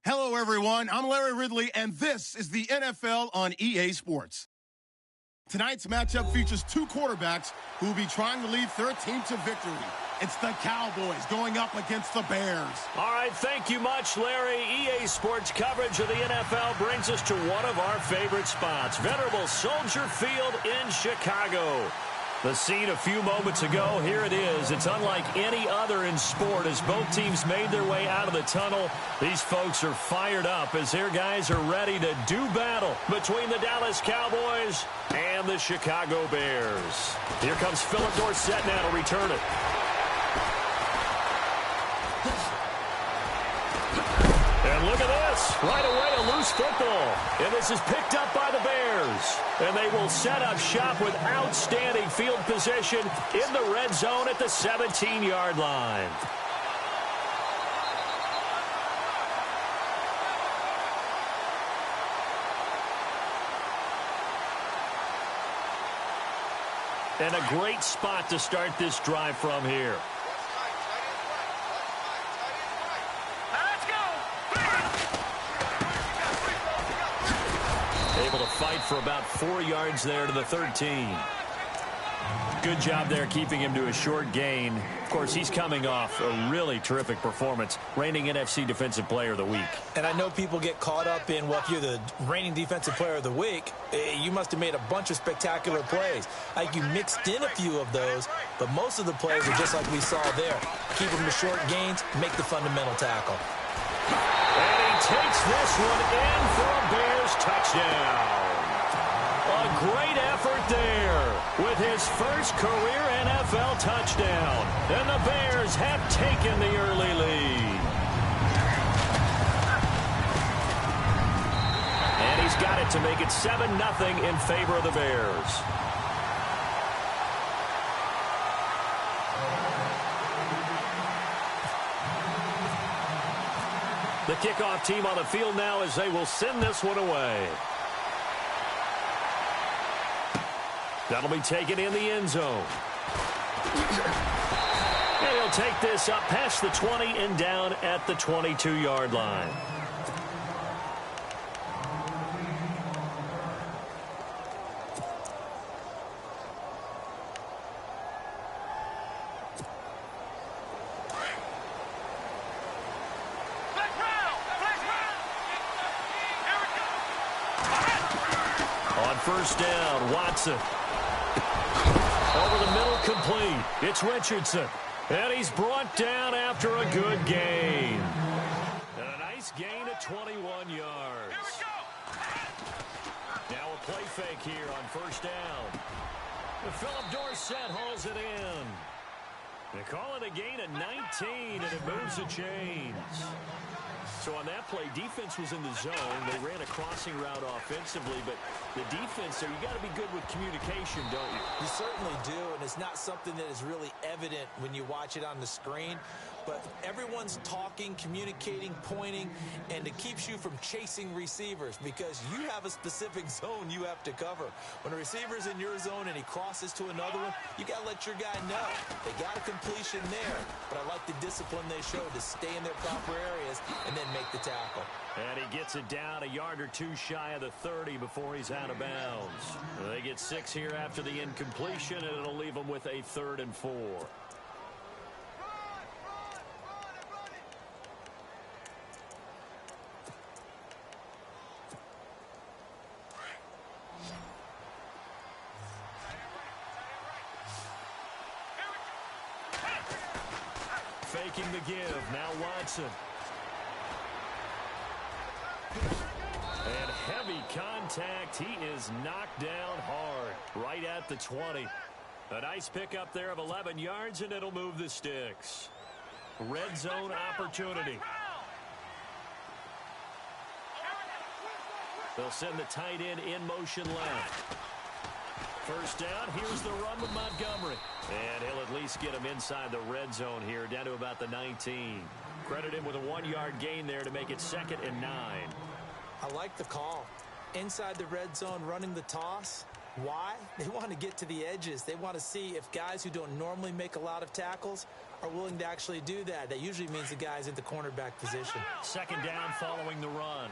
Hello, everyone. I'm Larry Ridley, and this is the NFL on EA Sports. Tonight's matchup features two quarterbacks who will be trying to lead their team to victory. It's the Cowboys going up against the Bears. All right, thank you much, Larry. EA Sports coverage of the NFL brings us to one of our favorite spots, venerable Soldier Field in Chicago. The scene a few moments ago, here it is. It's unlike any other in sport as both teams made their way out of the tunnel. These folks are fired up as their guys are ready to do battle between the Dallas Cowboys and the Chicago Bears. Here comes Philip Dorsett now to return it. And look at this. Right away, a loose football. And this is picked up by the Bears. And they will set up shop with outstanding field position in the red zone at the 17-yard line. And a great spot to start this drive from here. Able to fight for about 4 yards there to the 13. Good job there keeping him to a short gain. Of course, he's coming off a really terrific performance, reigning NFC Defensive Player of the Week. And I know people get caught up in, well, if you're the reigning Defensive Player of the Week, you must have made a bunch of spectacular plays. Like you mixed in a few of those, but most of the plays are just like we saw there. Keep them to short gains, make the fundamental tackle. And he takes this one in for a Bears touchdown. A great effort there with his first career NFL touchdown. And the Bears have taken the early lead. And he's got it to make it 7-0 in favor of the Bears. The kickoff team on the field now as they will send this one away. That'll be taken in the end zone. And he'll take this up past the 20 and down at the 22-yard line. First down, Watson. Over the middle, complete. It's Richardson. And he's brought down after a good gain. And a nice gain of 21 yards. Now a play fake here on first down. And Philip Dorsett hauls it in. They call it a gain of 19, and it moves the chains. So on that play, defense was in the zone. They ran a crossing route offensively, but the defense there, you got to be good with communication, don't you? You certainly do, and it's not something that is really evident when you watch it on the screen. But everyone's talking, communicating, pointing, and it keeps you from chasing receivers because you have a specific zone you have to cover. When a receiver's in your zone and he crosses to another one, you got to let your guy know. They got a completion there, but I like the discipline they showed to stay in their proper areas and then make the tackle. And he gets it down a yard or two shy of the 30 before he's out of bounds. They get 6 here after the incompletion, and it'll leave them with a 3rd and 4. Faking the give. Now Watson. And heavy contact. He is knocked down hard. Right at the 20. A nice pickup there of 11 yards, and it'll move the sticks. Red zone opportunity. They'll send the tight end in motion left. First down, here's the run with Montgomery. And he'll at least get him inside the red zone here, down to about the 19. Credit him with a 1-yard gain there to make it 2nd and 9. I like the call. Inside the red zone, running the toss. Why? They want to get to the edges. They want to see if guys who don't normally make a lot of tackles are willing to actually do that. That usually means the guy's at the cornerback position. Second down following the run.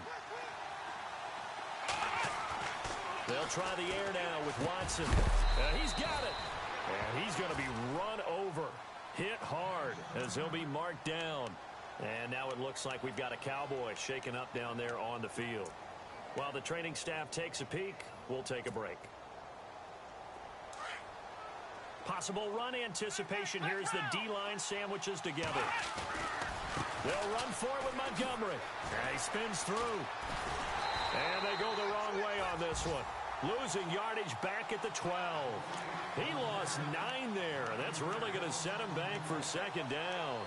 They'll try the air now with Watson. He's got it. And he's going to be run over. Hit hard as he'll be marked down. And now it looks like we've got a Cowboy shaken up down there on the field. While the training staff takes a peek, we'll take a break. Possible run anticipation here as the D-line sandwiches together. They'll run for it with Montgomery. And he spins through. And they go the wrong way on this one. Losing yardage back at the 12. He lost 9 there. That's really going to set him back for second down.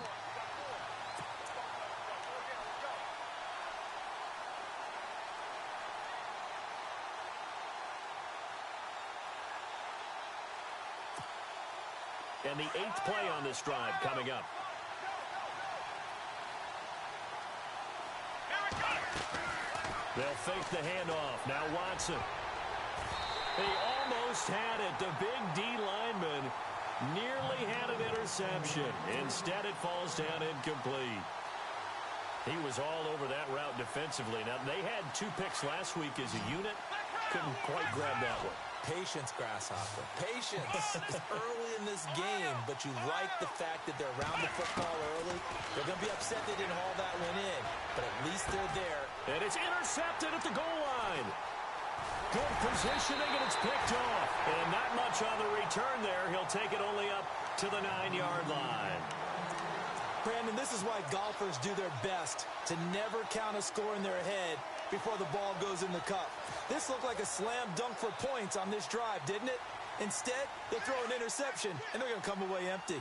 And the 8th play on this drive coming up. They'll fake the handoff. Now Watson. He almost had it. The big D lineman nearly had an interception. Instead, it falls down incomplete. He was all over that route defensively. Now, they had 2 picks last week as a unit. Couldn't quite grab that one. Patience, Grasshopper. Patience. It's early in this game, but you like the fact that they're around the football early. They're going to be upset they didn't haul that one in, but at least they're there. And it's intercepted at the goal line. Good positioning, and it's picked off. And not much on the return there. He'll take it only up to the 9-yard line. Brandon, this is why golfers do their best to never count a score in their head before the ball goes in the cup. This looked like a slam dunk for points on this drive, didn't it? Instead, they'll throw an interception, and they're going to come away empty.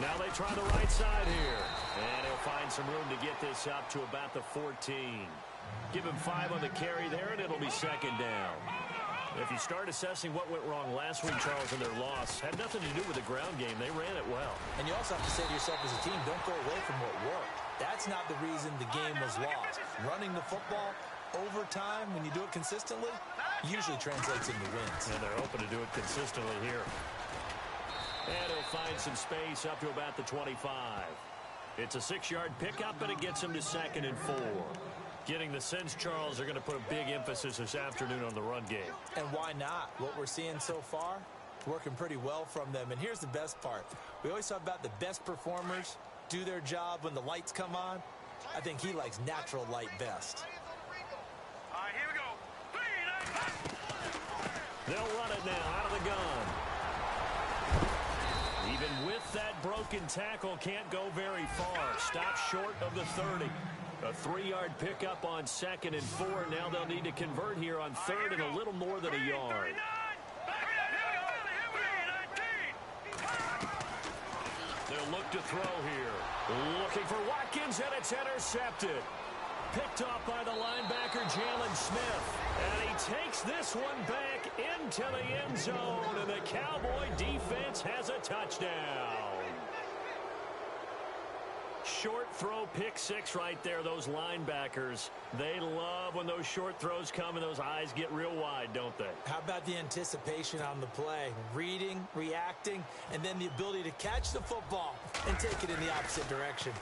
Now they try the right side here. And he'll find some room to get this up to about the 14. Give him 5 on the carry there, and it'll be second down. If you start assessing what went wrong last week, Charles, in their loss, had nothing to do with the ground game. They ran it well. And you also have to say to yourself as a team, don't go away from what worked. That's not the reason the game was lost. Running the football over time, when you do it consistently, usually translates into wins. And they're hoping to do it consistently here. And he'll find some space up to about the 25. It's a 6-yard pickup, but it gets him to 2nd and 4. Getting the sense, Charles, they're going to put a big emphasis this afternoon on the run game. And why not? What we're seeing so far, working pretty well from them. And here's the best part. We always talk about the best performers do their job when the lights come on. I think he likes natural light best. All right, here we go. They'll run it now out of the gun. Even with that broken tackle, can't go very far. Stop short of the 30. A 3-yard pickup on 2nd and 4. Now they'll need to convert here on 3rd and a little more than a yard. They'll look to throw here. Looking for Watkins, and it's intercepted. Picked off by the linebacker, Jalen Smith. And he takes this one back into the end zone, and the Cowboy defense has a touchdown. Short throw, pick 6 right there. Those linebackers, they love when those short throws come and those eyes get real wide, don't they? How about the anticipation on the play? Reading, reacting, and then the ability to catch the football and take it in the opposite direction.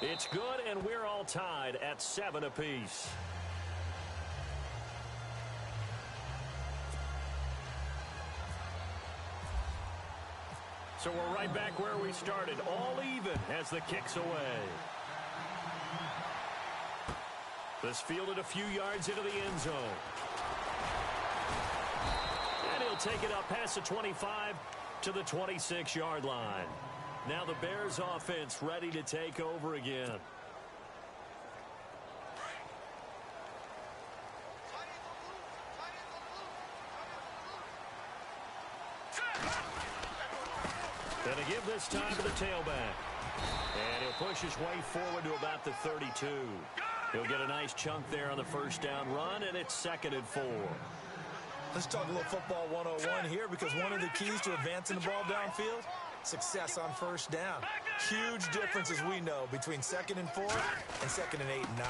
It's good, and we're all tied at 7 apiece. So we're right back where we started, all even as the kick's away. This fielded a few yards into the end zone. And he'll take it up past the 25 to the 26-yard line. Now the Bears offense ready to take over again. Going to give this time to the tailback. And he'll push his way forward to about the 32. He'll get a nice chunk there on the first down run, and it's 2nd and 4. Let's talk a little football 101 here, because one of the keys to advancing the ball downfield success on first down. Huge difference, as we know, between 2nd and 4 and 2nd and 8 and 9.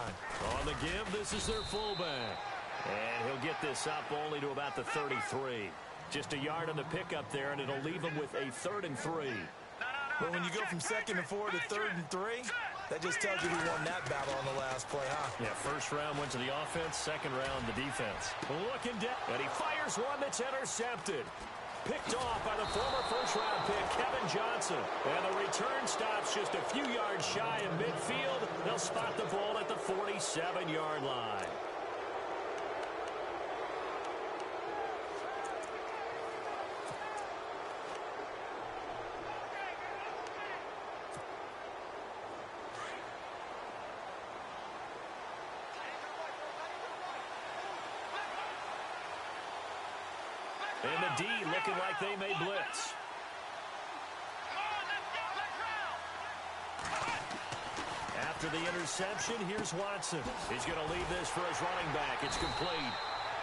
On the give, this is their fullback. And he'll get this up only to about the 33. Just a yard on the pickup there, and it'll leave him with a 3rd and 3. But when you go from 2nd and 4 to 3rd and 3, that just tells you who won that battle on the last play, huh? Yeah, first round went to the offense, second round the defense. Looking down, and he fires one that's intercepted. Picked off by the former first-round pick, Kevin Johnson. And the return stops just a few yards shy of midfield. They'll spot the ball at the 47-yard line. And the D looking like they may blitz. After the interception, here's Watson. He's going to leave this for his running back. It's complete.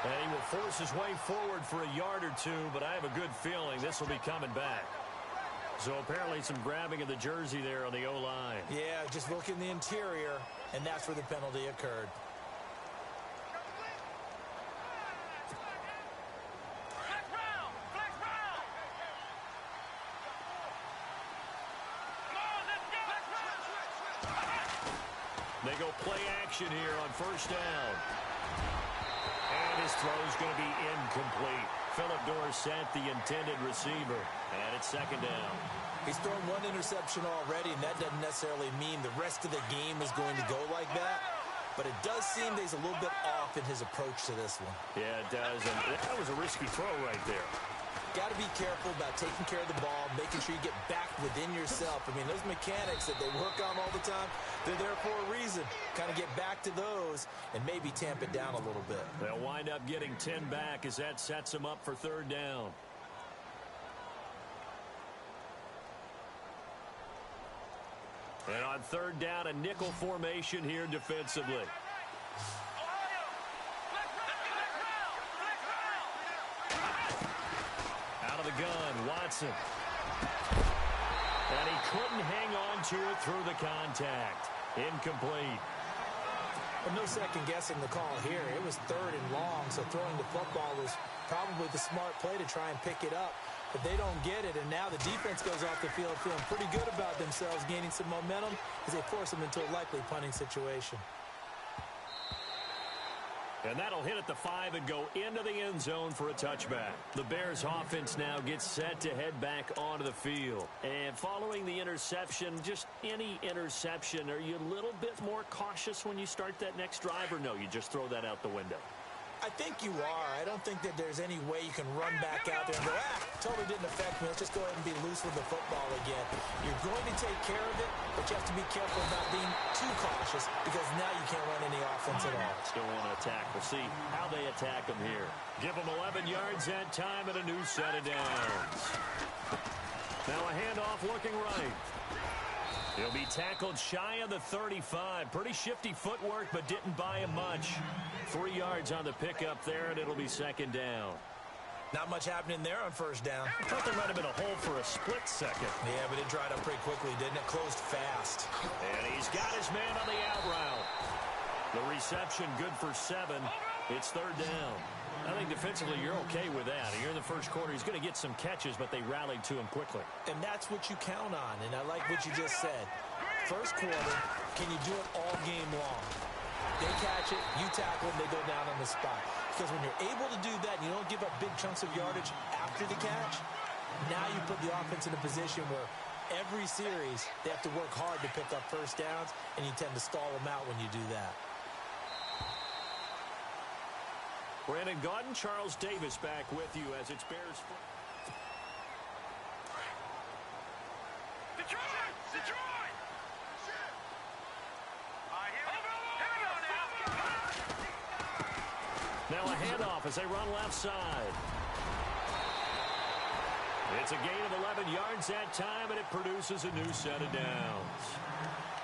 And he will force his way forward for a yard or two, but I have a good feeling this will be coming back. So apparently some grabbing of the jersey there on the O-line. Yeah, just look in the interior, and that's where the penalty occurred. They go play action here on first down. And his throw's going to be incomplete. Philip Dorsett, the intended receiver. And it's 2nd down. He's thrown one interception already, and that doesn't necessarily mean the rest of the game is going to go like that. But it does seem that he's a little bit off in his approach to this one. Yeah, it does. And that was a risky throw right there. Got to be careful about taking care of the ball, making sure you get back within yourself. I mean, those mechanics that they work on all the time, they're there for a reason. Kind of get back to those and maybe tamp it down a little bit. They'll wind up getting 10 back as that sets them up for 3rd down. And on 3rd down, a nickel formation here defensively. The gun, Watson. And he couldn't hang on to it through the contact. Incomplete. Well, no second guessing the call here. It was 3rd and long, so throwing the football was probably the smart play to try and pick it up. But they don't get it, and now the defense goes off the field feeling pretty good about themselves, gaining some momentum as they force them into a likely punting situation. And that'll hit at the 5 and go into the end zone for a touchback. The Bears offense now gets set to head back onto the field. And following the interception, just any interception, are you a little bit more cautious when you start that next drive, or no, you just throw that out the window? I think you are. I don't think that there's any way you can run back out there and go, totally didn't affect me. Let's just go ahead and be loose with the football again. You're going to take care of it, but you have to be careful about being too cautious because now you can't run any offense at all. Still want to attack. We'll see how they attack them here. Give them 11 yards that time and a new set of downs. Now a handoff looking right. He'll be tackled shy of the 35. Pretty shifty footwork, but didn't buy him much. 3 yards on the pickup there, and it'll be 2nd down. Not much happening there on first down. I thought there might have been a hole for a split second. Yeah, but it dried up pretty quickly, didn't it? Closed fast. And he's got his man on the out route. The reception good for 7. It's 3rd down. I think defensively you're okay with that. Here in the first quarter, he's going to get some catches, but they rallied to him quickly. And that's what you count on, and I like what you just said. First quarter, can you do it all game long? They catch it, you tackle them, they go down on the spot. Because when you're able to do that, and you don't give up big chunks of yardage after the catch, now you put the offense in a position where every series they have to work hard to pick up first downs, and you tend to stall them out when you do that. Brandon Gaudin, Charles Davis back with you as it's Bears. Detroit! Detroit! Now a handoff as they run left side. It's a gain of 11 yards that time, and it produces a new set of downs.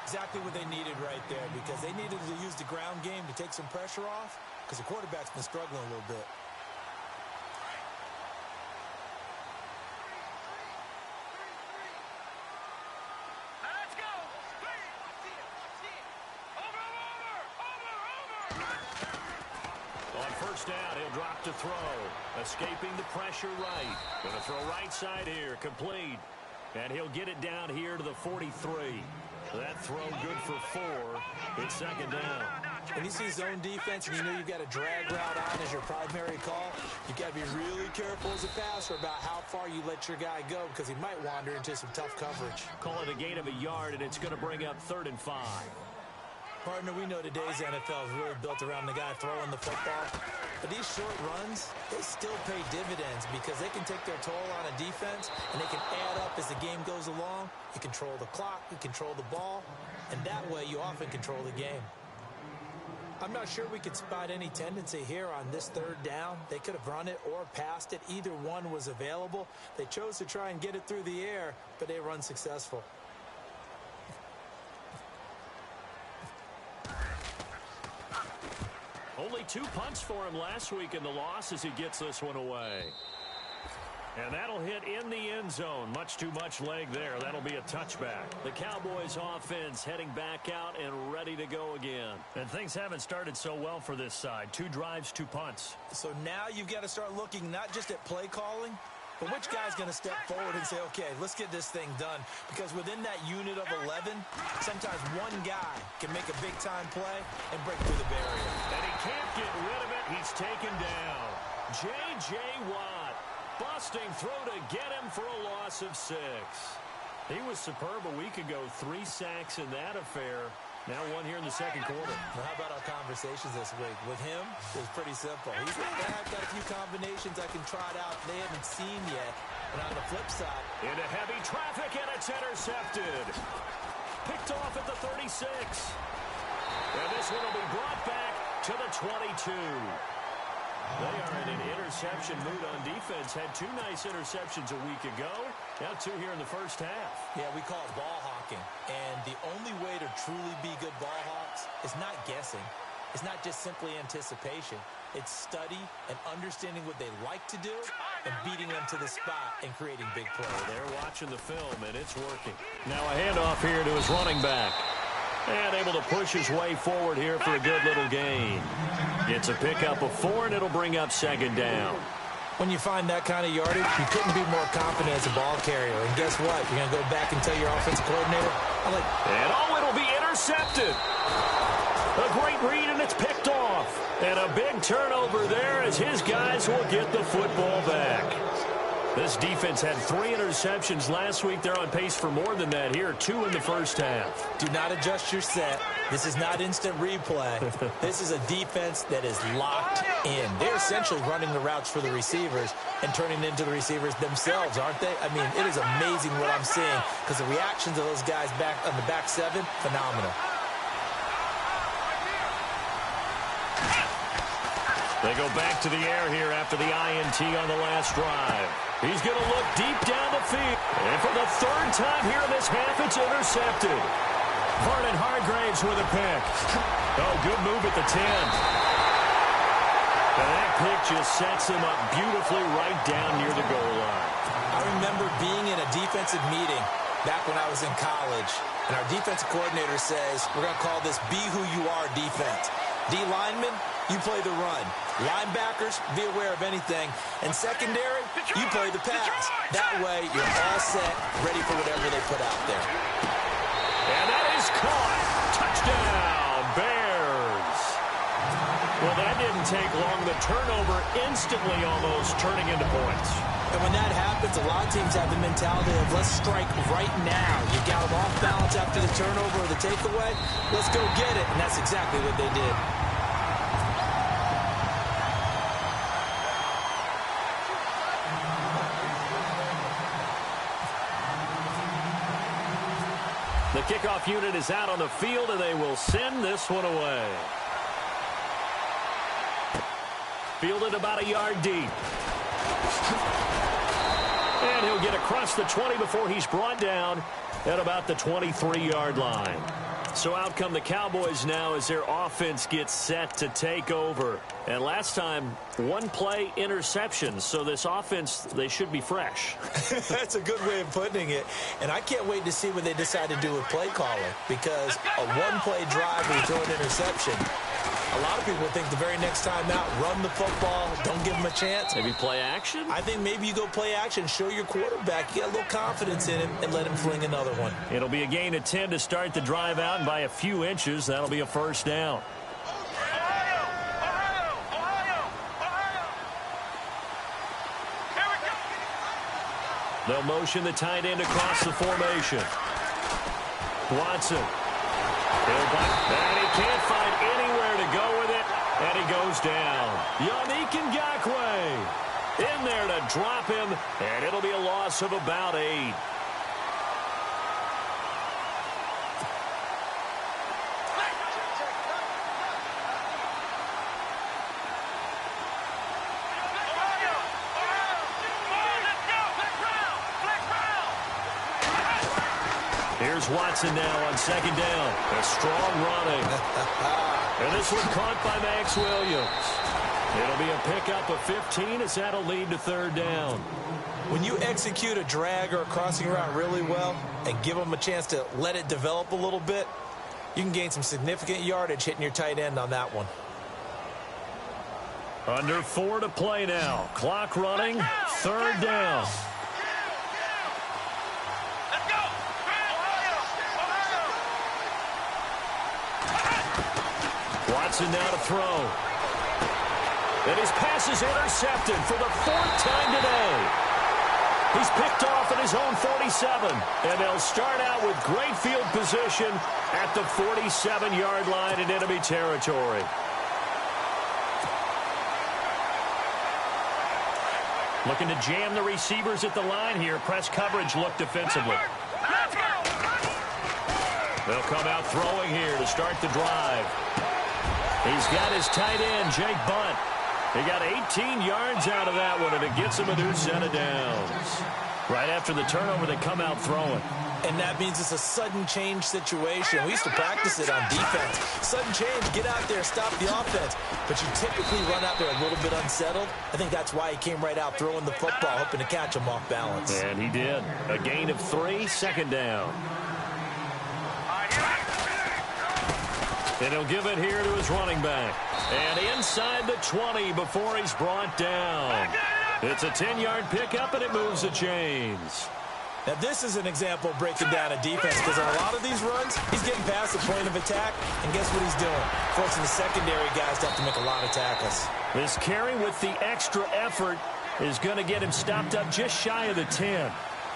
Exactly what they needed right there, because they needed to use the ground game to take some pressure off, because the quarterback's been struggling a little bit. First down, he'll drop to throw. Escaping the pressure right. Going to throw right side here, complete. And he'll get it down here to the 43. That throw good for 4. It's second down. And you see zone defense, and you know you've got a drag route on as your primary call. You've got to be really careful as a passer about how far you let your guy go because he might wander into some tough coverage. Call it a gain of a yard, and it's going to bring up 3rd and 5. Partner, we know today's NFL is really built around the guy throwing the football. But these short runs, they still pay dividends because they can take their toll on a defense, and they can add up as the game goes along. You control the clock, you control the ball, and that way you often control the game. I'm not sure we could spot any tendency here on this 3rd down. They could have run it or passed it. Either one was available. They chose to try and get it through the air, but they run successful. Only 2 punts for him last week in the loss as he gets this one away. And that'll hit in the end zone. Much too much leg there. That'll be a touchback. The Cowboys offense heading back out and ready to go again. And things haven't started so well for this side. 2 drives, 2 punts. So now you've got to start looking not just at play calling, but which guy's going to step forward and say, okay, let's get this thing done. Because within that unit of 11, sometimes one guy can make a big-time play and break through the barrier. And he can't get rid of it. He's taken down. J.J. Watt. Busting through to get him for a loss of 6. He was superb a week ago. 3 sacks in that affair. Now 1 here in the second quarter. Well, how about our conversations this week? With him, it was pretty simple. He's like, yeah, I've got a few combinations I can trot out they haven't seen yet. And on the flip side, into heavy traffic, and it's intercepted. Picked off at the 36. And this one will be brought back to the 22. They are in an interception mood on defense. Had 2 nice interceptions a week ago. Now 2 here in the first half. Yeah, we call it ball hawking. And the only way to truly be good ball hawks is not guessing. It's not just simply anticipation. It's study and understanding what they like to do and beating them to the spot and creating big plays. They're watching the film, and it's working. Now a handoff here to his running back. And able to push his way forward here for a good little gain. It's a pickup of 4, and it'll bring up second down. When you find that kind of yardage, you couldn't be more confident as a ball carrier. And guess what? You're going to go back and tell your offensive coordinator, and it'll be intercepted. A great read, and it's picked off. And a big turnover there as his guys will get the football back. This defense had 3 interceptions last week. They're on pace for more than that here. 2 in the first half. Do not adjust your set. This is not instant replay. This is a defense that is locked in. They're essentially running the routes for the receivers and turning into the receivers themselves, aren't they? I mean, it is amazing what I'm seeing because the reactions of those guys back on the back 7, phenomenal. They go back to the air here after the INT on the last drive. He's going to look deep down the field. And for the 3rd time here in this half, it's intercepted. Vernon Hargraves with a pick. Oh, good move at the 10. And that pick just sets him up beautifully right down near the goal line. I remember being in a defensive meeting back when I was in college, and our defensive coordinator says, we're going to call this Be Who You Are defense. D linemen, you play the run. Linebackers, be aware of anything. And secondary, you play the pass. That way, you're all set, ready for whatever they put out there. And that is caught. Touchdown, Bears. Well, that didn't take long. The turnover instantly almost turning into points. And when that happens, a lot of teams have the mentality of let's strike right now. You got them off balance after the turnover or the takeaway. Let's go get it. And that's exactly what they did. The kickoff unit is out on the field, and they will send this one away. Fielded about a yard deep. And he'll get across the 20 before he's brought down at about the 23-yard line. So out come the Cowboys now as their offense gets set to take over. And last time, 1 play interception. So this offense, they should be fresh. That's a good way of putting it. And I can't wait to see what they decide to do with play calling. Because a 1-play drive where you throw an interception, A lot of people think the very next time out, run the football, don't give him a chance. Maybe play action? I think maybe you go play action, show your quarterback, get a little confidence in him, and let him fling another one. It'll be a gain of 10 to start the drive out, and by a few inches, that'll be a first down. They'll motion the tight end across the formation. Watson. And he can't find anywhere to go with it, and he goes down. Yannick Ngakoue in there to drop him, and it'll be a loss of about 8. Here's Watson now on second down. A strong running. And this one caught by Max Williams. It'll be a pickup of 15 as that'll lead to third down. When you execute a drag or a crossing route really well and give them a chance to let it develop a little bit, you can gain some significant yardage hitting your tight end on that one. Under 4 to play now. Clock running. Third down. Watson now to throw. And his pass is intercepted for the 4th time today. He's picked off at his own 47. And they'll start out with great field position at the 47-yard line in enemy territory. Looking to jam the receivers at the line here. Press coverage look defensively. They'll come out throwing here to start the drive. He's got his tight end, Jake Bunt. He got 18 yards out of that one, and it gets him a new set of downs. Right after the turnover, they come out throwing. And that means it's a sudden change situation. We used to practice it on defense. Sudden change, get out there, stop the offense. But you typically run out there a little bit unsettled. I think that's why he came right out throwing the football, hoping to catch him off balance. And he did. A gain of 3, second down. And he'll give it here to his running back. And inside the 20 before he's brought down. It's a 10-yard pickup, and it moves the chains. Now, this is an example of breaking down a defense, because on a lot of these runs, he's getting past the point of attack, and guess what he's doing? Forcing the secondary guys to have to make a lot of tackles. This carry with the extra effort is going to get him stopped up just shy of the 10.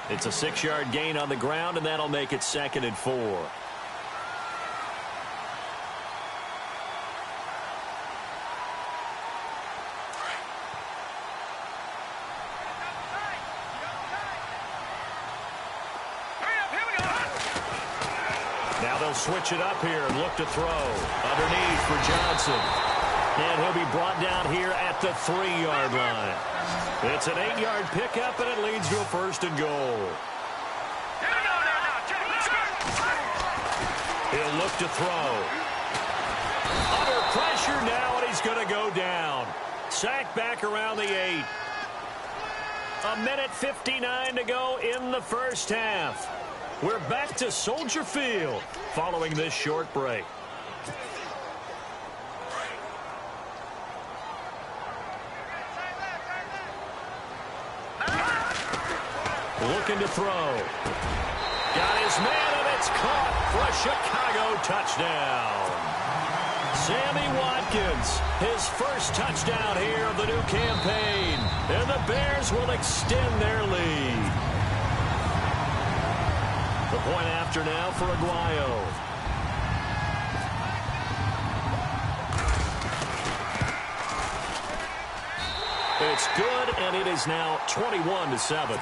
It's a 6-yard gain on the ground, and that'll make it 2nd and 4. Now they'll switch it up here and look to throw. Underneath for Johnson. And he'll be brought down here at the 3-yard line. It's an 8-yard pickup, and it leads to a 1st and goal. He'll look to throw. Under pressure now, and he's going to go down. Sacked back around the 8. A minute 59 to go in the first half. We're back to Soldier Field following this short break. Looking to throw. Got his man, and it's caught for a Chicago touchdown. Sammy Watkins, his first touchdown here of the new campaign. And the Bears will extend their lead. The point after now for Aguayo. It's good, and it is now 21-7.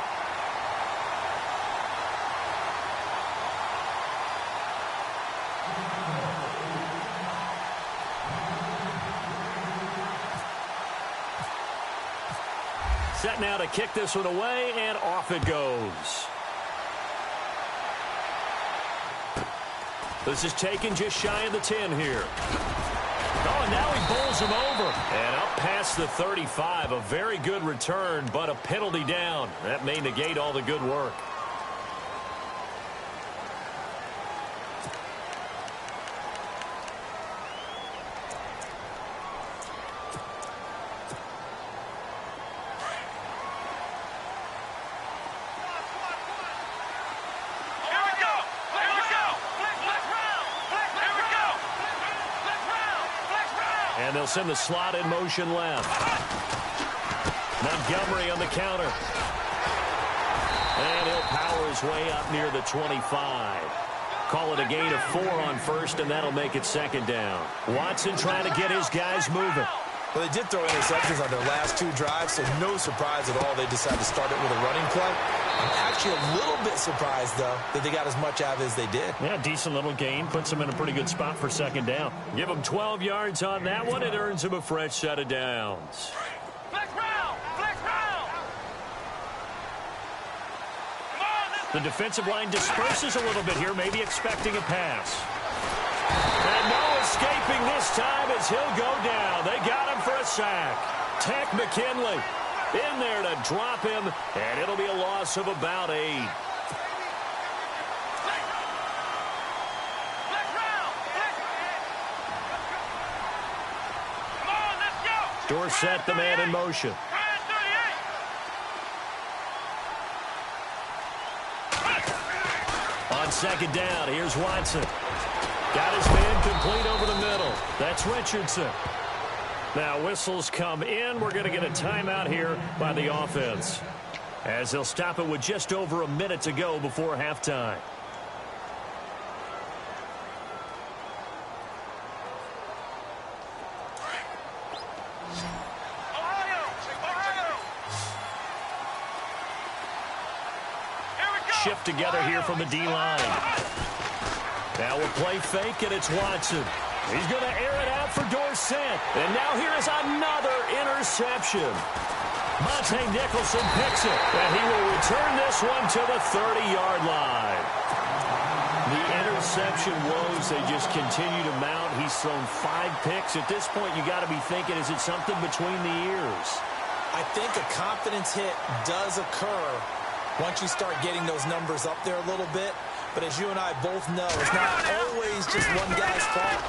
Set now to kick this one away, and off it goes. This is taken just shy of the 10 here. Oh, and now he bowls him over. And up past the 35. A very good return, but a penalty down. That may negate all the good work. they'll send the slot in motion left. Montgomery on the counter. And he'll power his way up near the 25. Call it a gain of 4 on first, and that'll make it second down. Watson trying to get his guys moving. Well, they did throw interceptions on their last 2 drives, so no surprise at all they decided to start it with a running play. I'm actually a little bit surprised, though, that they got as much out of it as they did. Yeah, decent little gain. Puts them in a pretty good spot for second down. Give them 12 yards on that one. It earns them a fresh set of downs. Flex round! Flex round! Come on, The defensive line disperses a little bit here, maybe expecting a pass. And no escaping this time as he'll go down. They got him for a sack. Tech McKinley in there to drop him, and it'll be a loss of about 8. flex round! Flex! Come on, let's go! Dorsett, the man in motion. Ryan 38! On second down, here's Watson. Got his man complete over the middle. That's Richardson. Now whistles come in. We're going to get a timeout here by the offense, as they'll stop it with just over a minute to go before halftime. Ohio! Ohio! Here we go! Shift together here from the D-line. Now we'll play fake, and it's Watson. He's going to air it out for Dorsett. And now here is another interception. Monte Nicholson picks it, and he will return this one to the 30-yard line. The interception woes, they just continue to mount. He's thrown 5 picks. At this point, you got to be thinking, is it something between the ears? I think a confidence hit does occur once you start getting those numbers up there a little bit. But as you and I both know, it's not always just one guy's fault.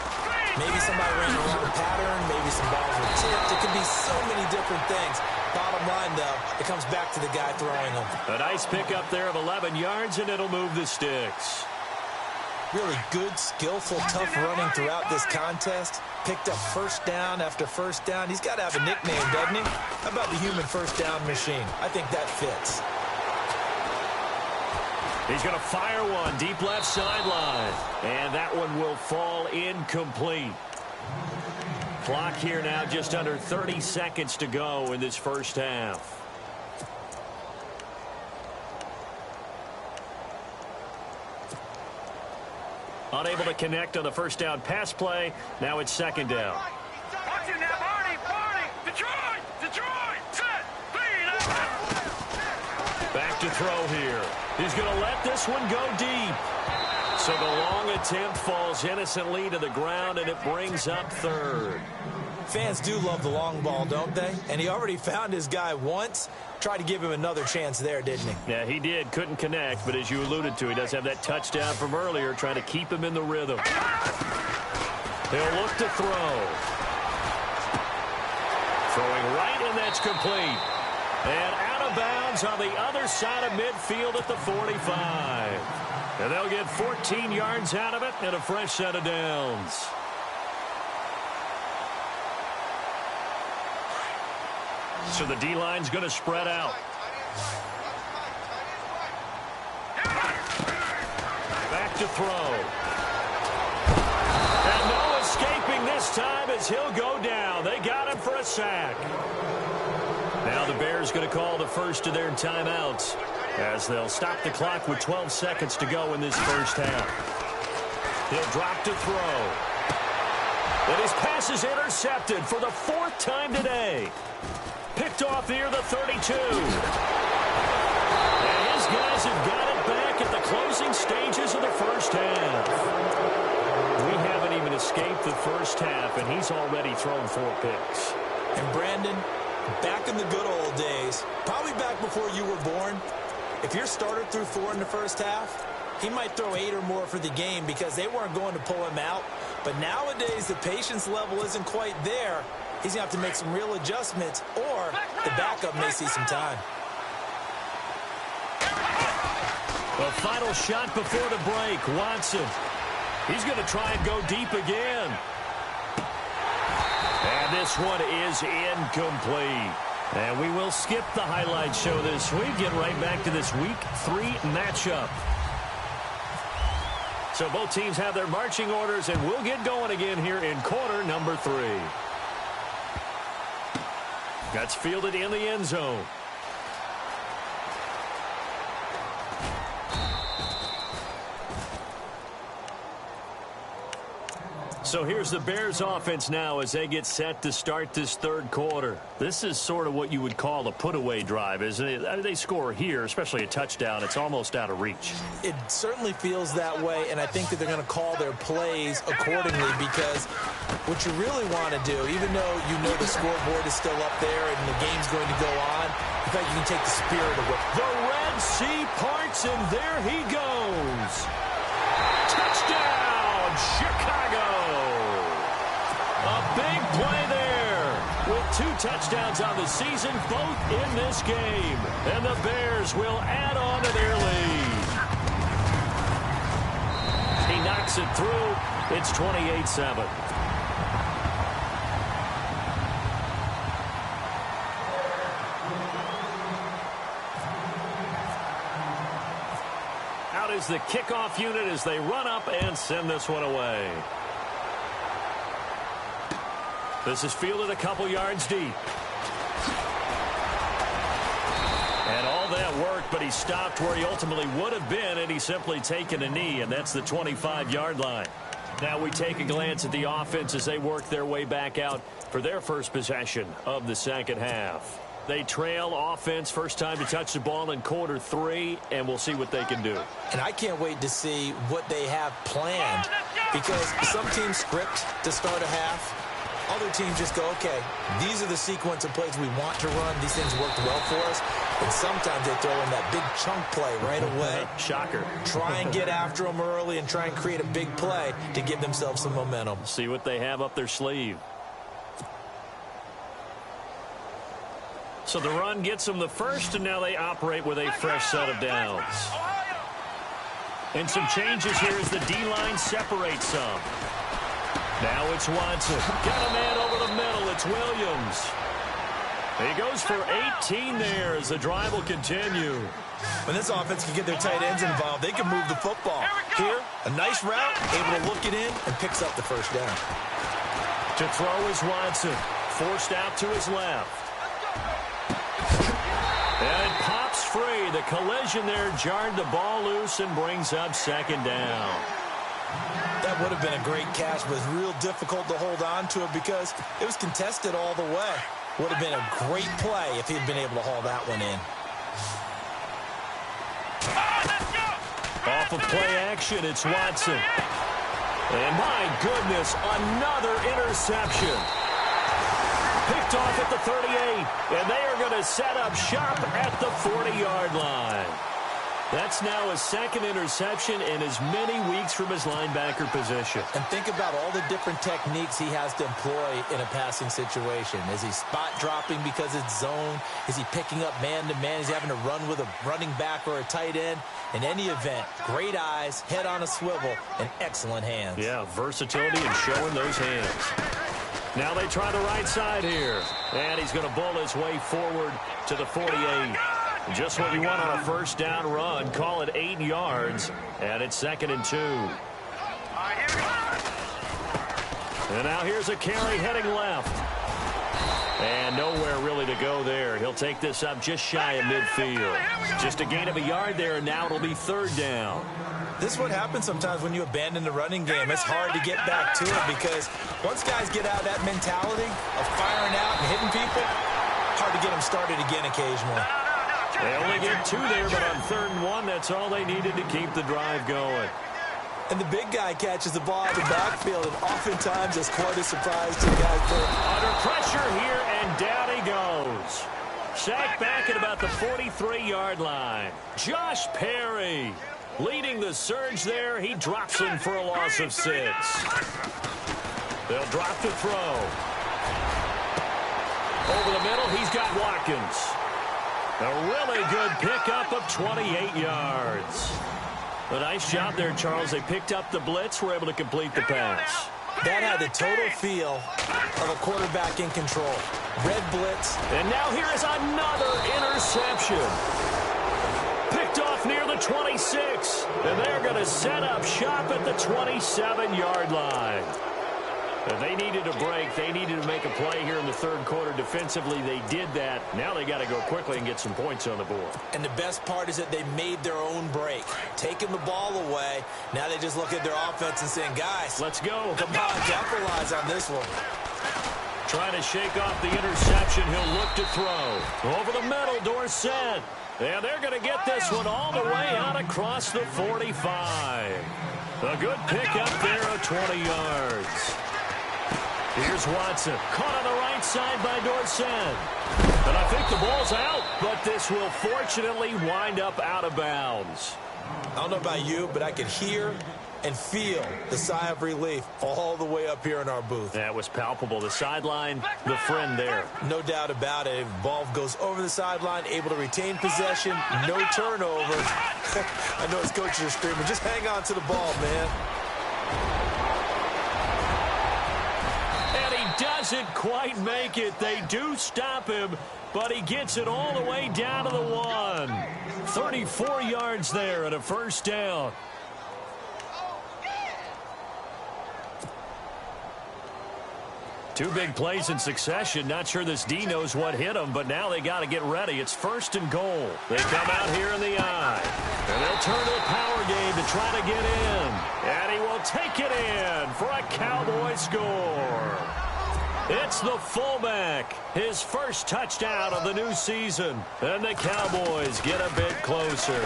Maybe somebody ran a wrong pattern. Maybe some balls were tipped. It could be so many different things. Bottom line, though, it comes back to the guy throwing them. A nice pickup there of 11 yards, and it'll move the sticks. Really good, skillful, tough running throughout this contest. Picked up first down after first down. He's got to have a nickname, doesn't he? How about the human first down machine? I think that fits. He's going to fire one deep left sideline. And that one will fall incomplete. Clock here now just under 30 seconds to go in this first half. Unable to connect on the first down pass play. Now it's second down. Watch it now, Barney! Barney! Detroit! Detroit! Set! Back to throw here. He's going to let this one go deep. So the long attempt falls innocently to the ground, and it brings up third. Fans do love the long ball, don't they? And he already found his guy once. Tried to give him another chance there, didn't he? Yeah, he did. Couldn't connect, but as you alluded to, he does have that touchdown from earlier, trying to keep him in the rhythm. He'll look to throw. Throwing right, and that's complete. And out of bounds on the other side of midfield at the 45. And they'll get 14 yards out of it and a fresh set of downs. So the D-line's going to spread out. Back to throw. And no escaping this time as he'll go down. They got him for a sack. Now the Bears going to call the first of their timeouts, as they'll stop the clock with 12 seconds to go in this first half. He'll drop to throw. And his pass is intercepted for the 4th time today. Picked off near the 32. And his guys have got it back at the closing stages of the first half. We haven't even escaped the first half, and he's already thrown 4 picks. And Brandon, back in the good old days, probably back before you were born, if your starter threw 4 in the first half, he might throw 8 or more for the game because they weren't going to pull him out. But nowadays, the patience level isn't quite there. He's going to have to make some real adjustments, or the backup may see some time. The final shot before the break, Watson. He's going to try and go deep again. And this one is incomplete. And we will skip the highlight show this week. Get right back to this Week 3 matchup. So both teams have their marching orders, and we'll get going again here in quarter number 3. That's fielded in the end zone. So here's the Bears offense now as they get set to start this third quarter. This is sort of what you would call a put-away drive, isn't it? I mean, they score here, especially a touchdown. It's almost out of reach. It certainly feels that way, and I think that they're going to call their plays accordingly because what you really want to do, even though you know the scoreboard is still up there and the game's going to go on, in fact, you can take the spirit of it. The Red Sea parts, and there he goes. Touchdown, Chicago. A big play there with 2 touchdowns on the season, both in this game. And the Bears will add on to their lead. He knocks it through. It's 28-7. Out is the kickoff unit as they run up and send this one away. This is fielded a couple yards deep. And all that worked, but he stopped where he ultimately would have been, and he's simply taken a knee, and that's the 25-yard line. Now we take a glance at the offense as they work their way back out for their first possession of the second half. They trail offense, first time to touch the ball in quarter 3, and we'll see what they can do. And I can't wait to see what they have planned because some teams script to start a half. Other teams just go, okay, these are the sequence of plays we want to run. These things worked well for us. And sometimes they throw in that big chunk play right away. Shocker. Try and get after them early and try and create a big play to give themselves some momentum. See what they have up their sleeve. So the run gets them the first, and now they operate with a fresh set of downs. And some changes here as the D-line separates some. Now it's Watson. Got a man over the middle. It's Williams. He goes for 18 there as the drive will continue. When this offense can get their tight ends involved, they can move the football. Here, a nice route, able to look it in, and picks up the first down. To throw is Watson. Forced out to his left. And it pops free. The collision there jarred the ball loose and brings up second down. That would have been a great catch, but it's real difficult to hold on to it because it was contested all the way. Would have been a great play if he'd been able to haul that one in. Off of play action, it's Watson. And my goodness, another interception. Picked off at the 38, and they are going to set up shop at the 40-yard line. That's now his second interception in as many weeks from his linebacker position. And think about all the different techniques he has to employ in a passing situation. Is he spot dropping because it's zone? Is he picking up man-to-man? Is he having to run with a running back or a tight end? In any event, great eyes, head on a swivel, and excellent hands. Yeah, versatility and showing those hands. Now they try the right side here. And he's going to bull his way forward to the 48. Just what you want on a first down run. Call it 8 yards. And it's 2nd and 2. And now here's a carry heading left. And nowhere really to go there. He'll take this up just shy of midfield. Just a gain of a yard there, and now it'll be 3rd down. This is what happens sometimes when you abandon the running game. It's hard to get back to it because once guys get out of that mentality of firing out and hitting people, hard to get them started again occasionally. They only get 2 there, but on 3rd and 1, that's all they needed to keep the drive going. And the big guy catches the ball out of the backfield, and oftentimes it's quite a surprise to the guys. Under pressure here, and down he goes. Sacked back at about the 43-yard line. Josh Perry leading the surge there. He drops him for a loss of 6. They'll drop the throw. Over the middle, he's got Watkins. A really good pickup of 28 yards. A nice job there, Charles. They picked up the blitz, were able to complete the pass. That had the total feel of a quarterback in control. Red blitz. And now here is another interception. Picked off near the 26. And they're going to set up shop at the 27-yard line. And they needed a break. They needed to make a play here in the third quarter. Defensively, they did that. Now they got to go quickly and get some points on the board. And the best part is that they made their own break. Taking the ball away. Now they just look at their offense and saying, guys, let's go. Come on, capitalize on this one. Trying to shake off the interception. He'll look to throw. Over the middle, Dorsett. And they're going to get this one all the way out across the 45. A good pickup there of 20 yards. Here's Watson, caught on the right side by Dorsett. And I think the ball's out, but this will fortunately wind up out of bounds. I don't know about you, but I can hear and feel the sigh of relief all the way up here in our booth. That was palpable. The sideline, the friend there. No doubt about it. If the ball goes over the sideline, able to retain possession, no turnovers. I know his coaches are screaming, just hang on to the ball, man. Doesn't quite make it. They do stop him, but he gets it all the way down to the 1. 34 yards there and a first down. Two big plays in succession. Not sure this D knows what hit him, but now they got to get ready. It's 1st and goal. They come out here in the I. And they'll turn to the power game to try to get in. And he will take it in for a Cowboy score. It's the fullback, his first touchdown of the new season. And the Cowboys get a bit closer.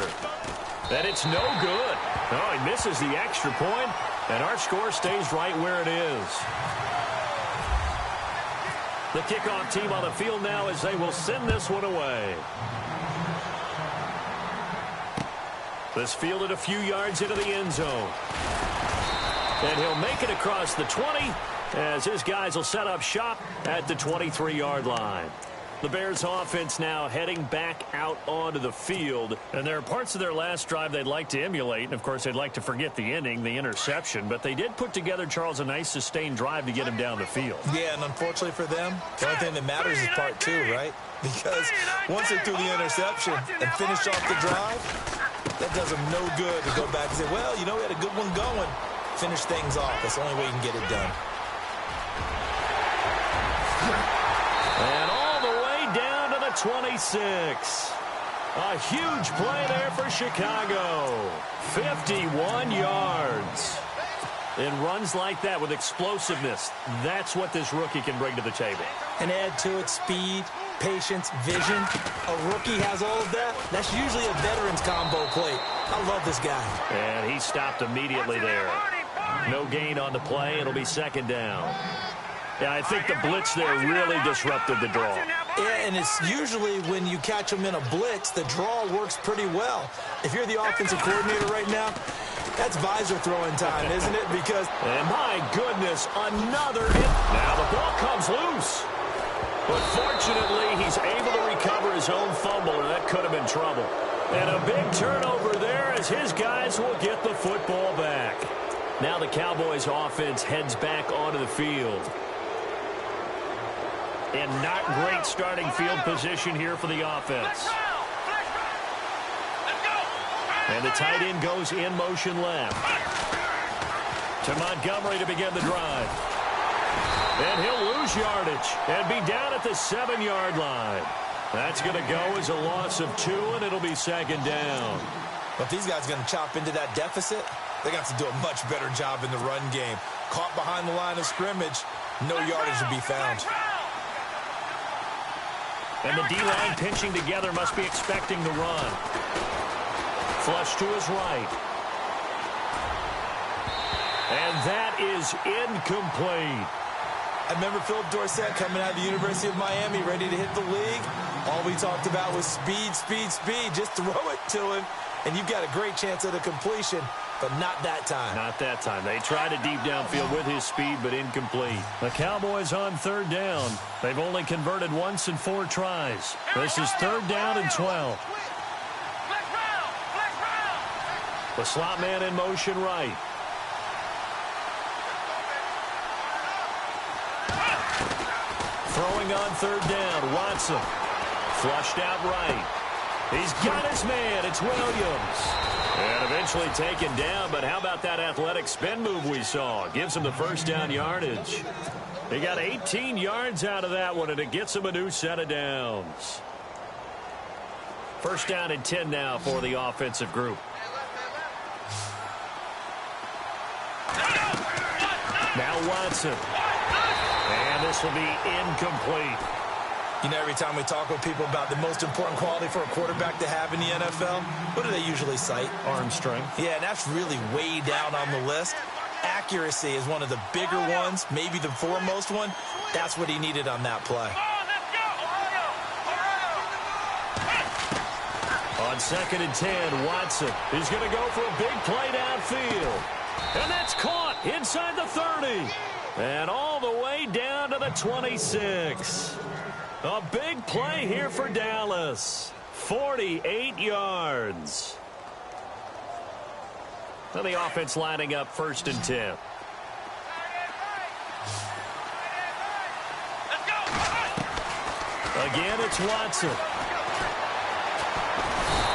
And it's no good. Oh, he misses the extra point, and our score stays right where it is. The kickoff team on the field now as they will send this one away. This fielded a few yards into the end zone. And he'll make it across the 20 as his guys will set up shop at the 23-yard line. The Bears offense now heading back out onto the field. And there are parts of their last drive they'd like to emulate. And, of course, they'd like to forget the ending, the interception. But they did put together, Charles, a nice sustained drive to get him down the field. Yeah, and unfortunately for them, the only thing that matters is part 2, right? Because once they threw the interception and finished off the drive, that does them no good to go back and say, well, you know, we had a good one going. Finish things off. That's the only way you can get it done. And all the way down to the 26. A huge play there for Chicago. 51 yards. And runs like that with explosiveness. That's what this rookie can bring to the table. And add to it speed, patience, vision. A rookie has all of that. That's usually a veteran's combo plate. I love this guy. And he stopped immediately there. No gain on the play. It'll be 2nd down. Yeah, I think the blitz there really disrupted the draw. Yeah, and it's usually when you catch them in a blitz, the draw works pretty well. If you're the offensive coordinator right now, that's visor throwing time, isn't it? Because... And my goodness, another hit. Now the ball comes loose. But fortunately, he's able to recover his own fumble, or that could have been trouble. And a big turnover there as his guys will get the football back. Now the Cowboys offense heads back onto the field. And not great starting field position here for the offense. And the tight end goes in motion left. To Montgomery to begin the drive. And he'll lose yardage and be down at the 7-yard line. That's going to go as a loss of 2, and it'll be 2nd down. But these guys are going to chop into that deficit. They got to do a much better job in the run game. Caught behind the line of scrimmage, no yardage to be found. And the D-line pinching together must be expecting the run. Flush to his right. And that is incomplete. I remember Philip Dorsett coming out of the University of Miami, ready to hit the league. All we talked about was speed, speed, speed. Just throw it to him, and you've got a great chance at a completion. But not that time. Not that time. They tried a deep downfield with his speed, but incomplete. The Cowboys on 3rd down. They've only converted once in 4 tries. This is 3rd down and 12. The slot man in motion right. Throwing on third down, Watson. Flushed out right. He's got his man. It's Williams. And eventually taken down, but how about that athletic spin move we saw? Gives him the first down yardage. He got 18 yards out of that one, and it gets him a new set of downs. First down and 10 now for the offensive group. Now Watson. And this will be incomplete. You know, every time we talk with people about the most important quality for a quarterback to have in the NFL, what do they usually cite? Arm strength. Yeah, and that's really way down on the list. Accuracy is one of the bigger ones, maybe the foremost one. That's what he needed on that play. On 2nd and 10, Watson is going to go for a big play downfield. And that's caught inside the 30. And all the way down to the 26. A big play here for Dallas. 48 yards. And the offense lining up 1st and 10. Again, it's Watson.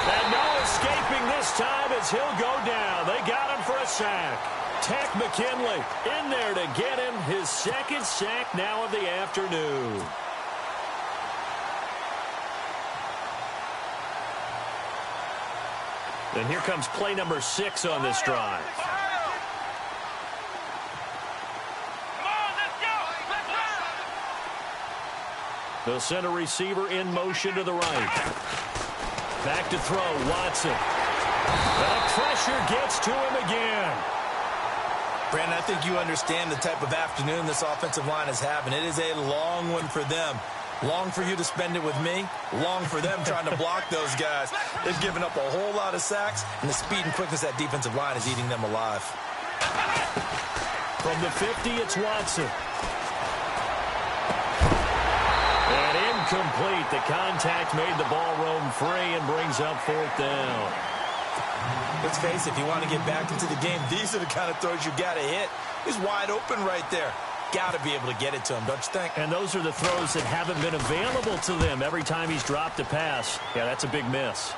And no escaping this time as he'll go down. They got him for a sack. Tech McKinley in there to get him his 2nd sack now of the afternoon. And here comes play number 6 on this drive. They'll send a receiver in motion to the right. Back to throw, Watson. The pressure gets to him again. Brandon, I think you understand the type of afternoon this offensive line is having. It is a long one for them. Long for you to spend it with me. Long for them trying to block those guys. They've given up a whole lot of sacks, and the speed and quickness of that defensive line is eating them alive. From the 50, it's Watson. And incomplete. The contact made the ball roam free and brings up 4th down. Let's face it, if you want to get back into the game, these are the kind of throws you got to hit. He's wide open right there. Got to be able to get it to him, don't you think? And those are the throws that haven't been available to them every time he's dropped a pass. Yeah, that's a big miss.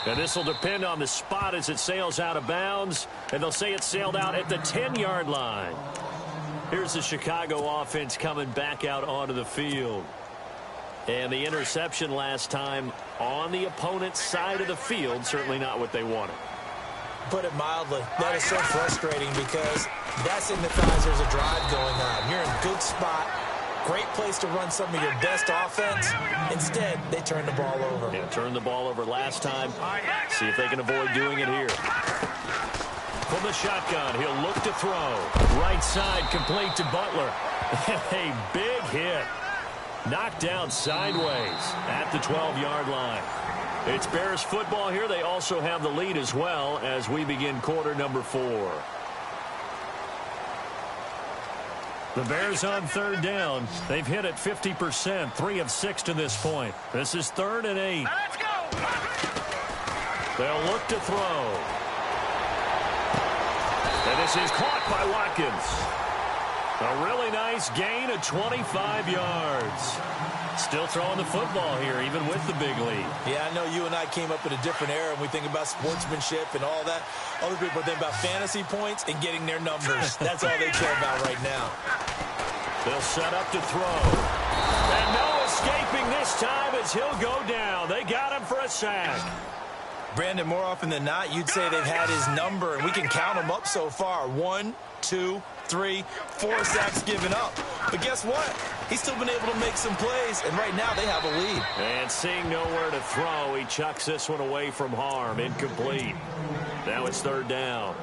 And this will depend on the spot as it sails out of bounds. And they'll say it sailed out at the 10-yard line. Here's the Chicago offense coming back out onto the field. And the interception last time on the opponent's side of the field, certainly not what they wanted. Put it mildly, that is so frustrating because that signifies there's a drive going on. You're in a good spot, great place to run some of your best offense. Instead, they turn the ball over. Yeah, turned the ball over last time. See if they can avoid doing it here. From the shotgun, he'll look to throw. Right side complete to Butler. A big hit. Knocked down sideways at the 12-yard line. It's Bears football here. They also have the lead as well as we begin quarter number 4. The Bears on 3rd down. They've hit it 50%, 3 of 6 to this point. This is 3rd and 8. They'll look to throw. And this is caught by Watkins. A really nice gain of 25 yards. Still throwing the football here, even with the big lead. Yeah, I know you and I came up in a different era, and we think about sportsmanship and all that. Other people think about fantasy points and getting their numbers. That's all they care about right now. They'll set up to throw. And no escaping this time as he'll go down. They got him for a sack. Brandon, more often than not, you'd say they've had his number, and we can count them up so far. 1, 2, 3, 4 sacks given up. But guess what? He's still been able to make some plays, and right now they have a lead. And seeing nowhere to throw, he chucks this one away from harm. Incomplete. Now it's 3rd down.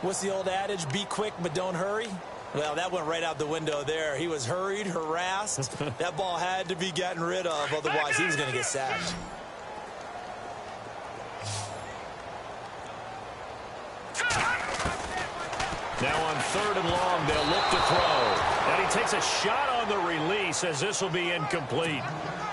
What's the old adage? Be quick, but don't hurry? Well, that went right out the window there. He was hurried, harassed. That ball had to be gotten rid of, otherwise he was going to get sacked. Now on 3rd and long, they'll look to throw. And he takes a shot on the release as this will be incomplete.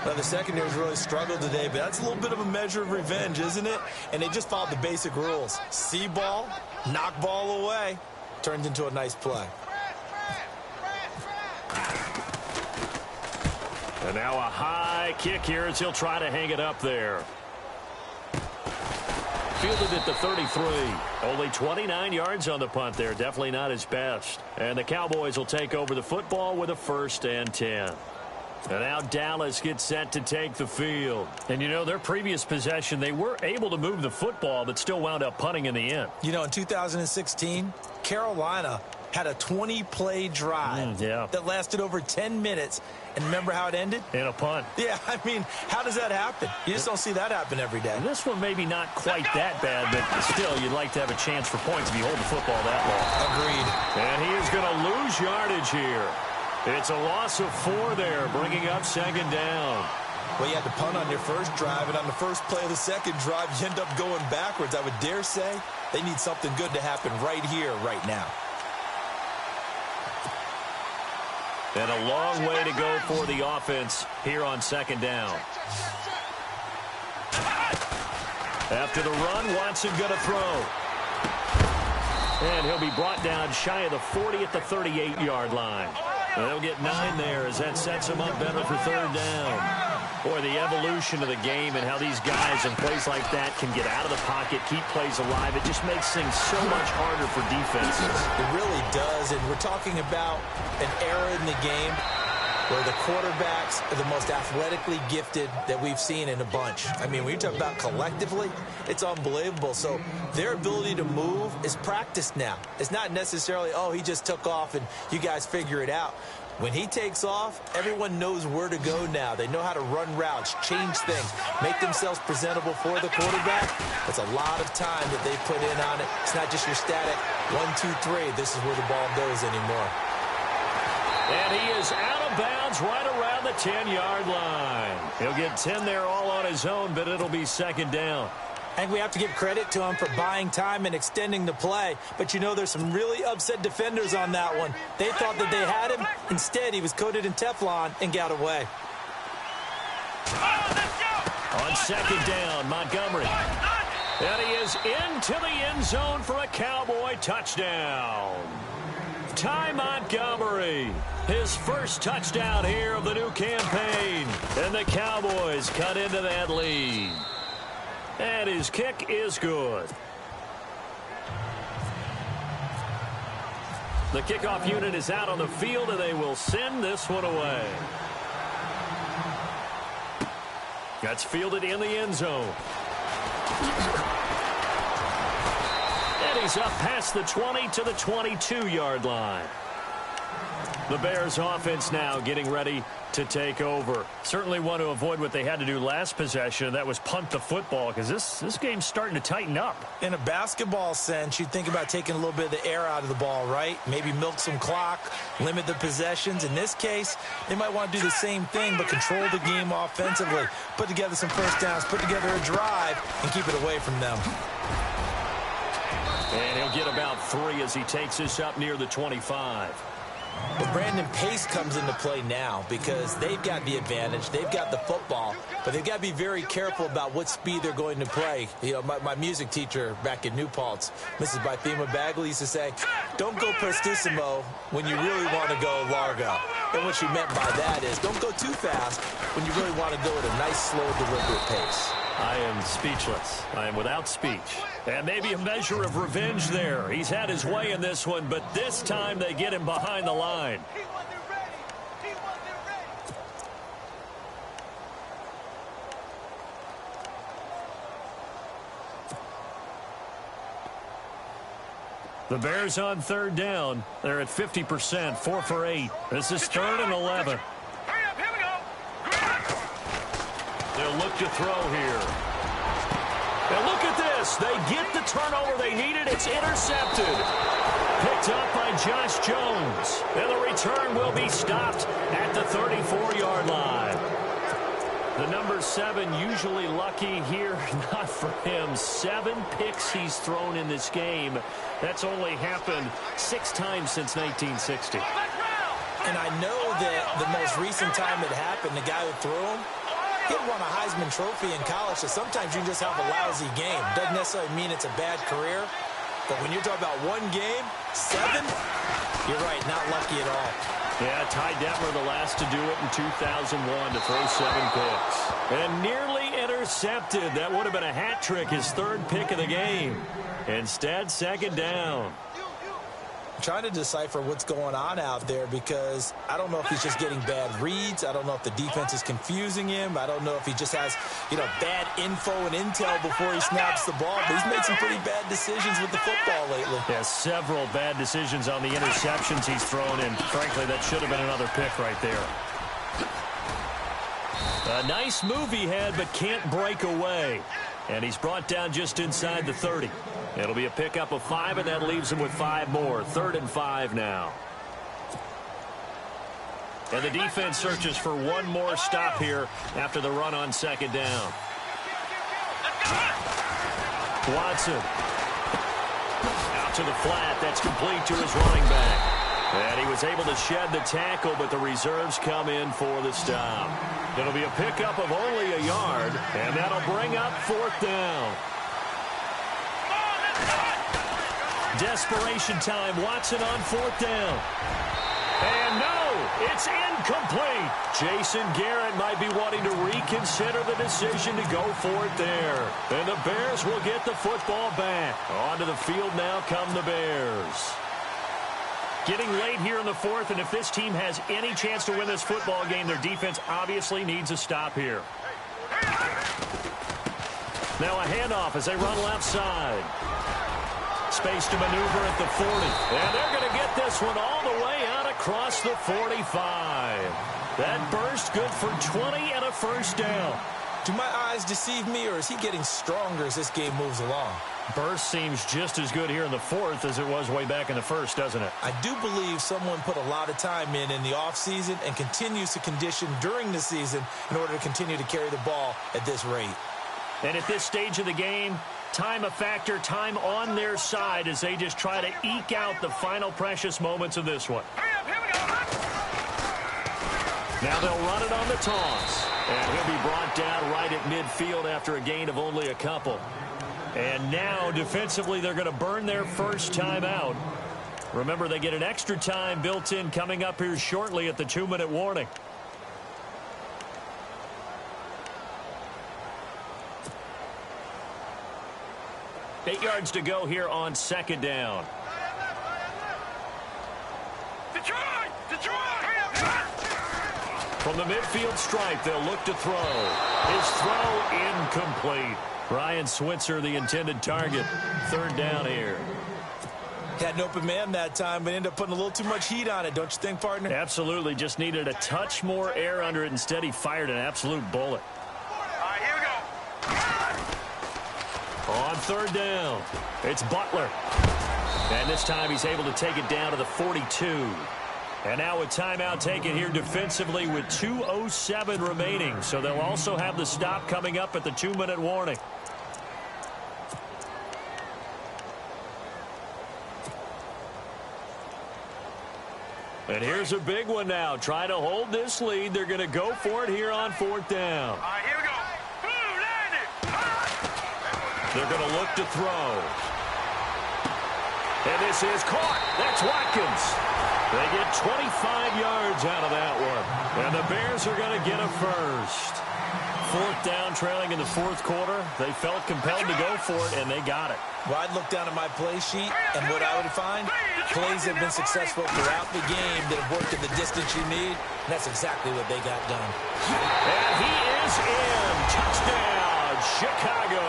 Now, the secondary's really struggled today, but that's a little bit of a measure of revenge, isn't it? And they just followed the basic rules. See ball, knock ball away. Turned into a nice play. And now a high kick here as he'll try to hang it up there. Fielded at the 33. Only 29 yards on the punt there. Definitely not his best. And the Cowboys will take over the football with a 1st and 10. And now Dallas gets set to take the field. And, you know, their previous possession, they were able to move the football, but still wound up punting in the end. You know, in 2016, Carolina had a 20-play drive that lasted over 10 minutes. And remember how it ended? In a punt. Yeah, I mean, how does that happen? You just don't see that happen every day. And this one maybe not quite that bad, but still, you'd like to have a chance for points if you hold the football that long. Agreed. And he is going to lose yardage here. It's a loss of 4 there, bringing up 2nd down. Well, you had to punt on your first drive, and on the first play of the second drive, you end up going backwards. I would dare say they need something good to happen right here, right now. And a long way to go for the offense here on 2nd down. After the run, Watson going to throw. And he'll be brought down shy of the 40 at the 38-yard line. And they'll get 9 there as that sets them up better for 3rd down. Boy, the evolution of the game and how these guys in plays like that can get out of the pocket, keep plays alive, it just makes things so much harder for defenses. It really does, and we're talking about an era in the game where the quarterbacks are the most athletically gifted that we've seen in a bunch. I mean, when you talk about collectively, it's unbelievable. So their ability to move is practiced now. It's not necessarily, oh, he just took off and you guys figure it out. When he takes off, everyone knows where to go now. They know how to run routes, change things, make themselves presentable for the quarterback. It's a lot of time that they put in on it. It's not just your static 1, 2, 3. This is where the ball goes anymore. And he is out of bounds right around the 10-yard line. He'll get 10 there all on his own, but it'll be 2nd down. I think we have to give credit to him for buying time and extending the play. But, you know, there's some really upset defenders on that one. They thought that they had him. Instead, he was coated in Teflon and got away. On 2nd down, Montgomery. And he is into the end zone for a Cowboy touchdown. Ty Montgomery, his first touchdown here of the new campaign. And the Cowboys cut into that lead. And his kick is good. The kickoff unit is out on the field, and they will send this one away. That's fielded in the end zone. And he's up past the 20 to the 22-yard line. The Bears offense now getting ready to take over. Certainly want to avoid what they had to do last possession. That was punt the football, because this game's starting to tighten up. In a basketball sense, you think about taking a little bit of the air out of the ball, right? Maybe milk some clock, limit the possessions. In this case, they might want to do the same thing, but control the game offensively. Put together some first downs, put together a drive, and keep it away from them. And he'll get about 3 as he takes this up near the 25. Well, Brandon, pace comes into play now because they've got the advantage. They've got the football, but they've got to be very careful about what speed they're going to play. You know, my music teacher back in New Paltz, Mrs. Bythema Bagley, used to say, don't go prestissimo when you really want to go largo. And what she meant by that is don't go too fast when you really want to go at a nice, slow, deliberate pace. I am speechless. I am without speech. And maybe a measure of revenge there. He's had his way in this one, but this time they get him behind the line. The Bears on 3rd down. They're at 50%, 4 for 8. This is 3rd and 11. They'll look to throw here. And look at this. They get the turnover they needed. It's intercepted. Picked up by Josh Jones. And the return will be stopped at the 34-yard line. The number 7 usually lucky here. Not for him. 7 picks he's thrown in this game. That's only happened 6 times since 1960. And I know that the most recent time it happened, the guy who threw him, he had won a Heisman Trophy in college, so sometimes you just have a lousy game. Doesn't necessarily mean it's a bad career, but when you're talking about one game, 7, you're right, not lucky at all. Yeah, Ty Detmer, the last to do it in 2001 to throw 7 picks. And nearly intercepted. That would have been a hat trick, his 3rd pick of the game. Instead, 2nd down. Trying to decipher what's going on out there because I don't know if he's just getting bad reads. I don't know if the defense is confusing him. I don't know if he just has, bad info and intel before he snaps the ball. But he's made some pretty bad decisions with the football lately. Yeah, several bad decisions on the interceptions he's thrown in. Frankly, that should have been another pick right there. A nice move he had, but can't break away. And he's brought down just inside the 30. It'll be a pickup of 5, and that leaves him with 5 more. 3rd and 5 now. And the defense searches for one more stop here after the run on 2nd down. Watson. Out to the flat. That's complete to his running back. And he was able to shed the tackle, but the reserves come in for the stop. It'll be a pickup of only a yard, and that'll bring up 4th down. Desperation time. Watson on 4th down. And no, it's incomplete. Jason Garrett might be wanting to reconsider the decision to go for it there. And the Bears will get the football back. Onto the field now come the Bears. Getting late here in the 4th, and if this team has any chance to win this football game, their defense obviously needs a stop here. Now a handoff as they run left side. Space to maneuver at the 40. And they're going to get this one all the way out across the 45. That burst good for 20 and a 1st down. Do my eyes deceive me, or is he getting stronger as this game moves along? Burst seems just as good here in the 4th as it was way back in the 1st, doesn't it? I do believe someone put a lot of time in the offseason and continues to condition during the season in order to continue to carry the ball at this rate. And at this stage of the game, time a factor, time on their side as they just try to eke out the final precious moments of this one. Now they'll run it on the toss. And he'll be brought down right at midfield after a gain of only a couple. And now, defensively, they're going to burn their first time out. Remember, they get an extra time built in coming up here shortly at the 2-minute warning. Eight yards to go here on 2nd down. From the midfield stripe, they'll look to throw. His throw incomplete. Ryan Switzer, the intended target. 3rd down here. Had an open man that time, but ended up putting a little too much heat on it, don't you think, partner? Absolutely. Just needed a touch more air under it. Instead, he fired an absolute bullet. All right, here we go. On 3rd down, it's Butler. And this time he's able to take it down to the 42. And now a timeout taken here defensively with 2:07 remaining. So they'll also have the stop coming up at the 2-minute warning. And here's a big one now. Trying to hold this lead. They're going to go for it here on 4th down. All right, here we go. Boom, landed. They're going to look to throw. And this is caught. That's Watkins. They get 25 yards out of that one. And the Bears are going to get a first. 4th down, trailing in the 4th quarter. They felt compelled to go for it, and they got it. Well, I'd look down at my play sheet, and what I would find, plays have been successful throughout the game that have worked at the distance you need, and that's exactly what they got done. And he is in. Touchdown, Chicago.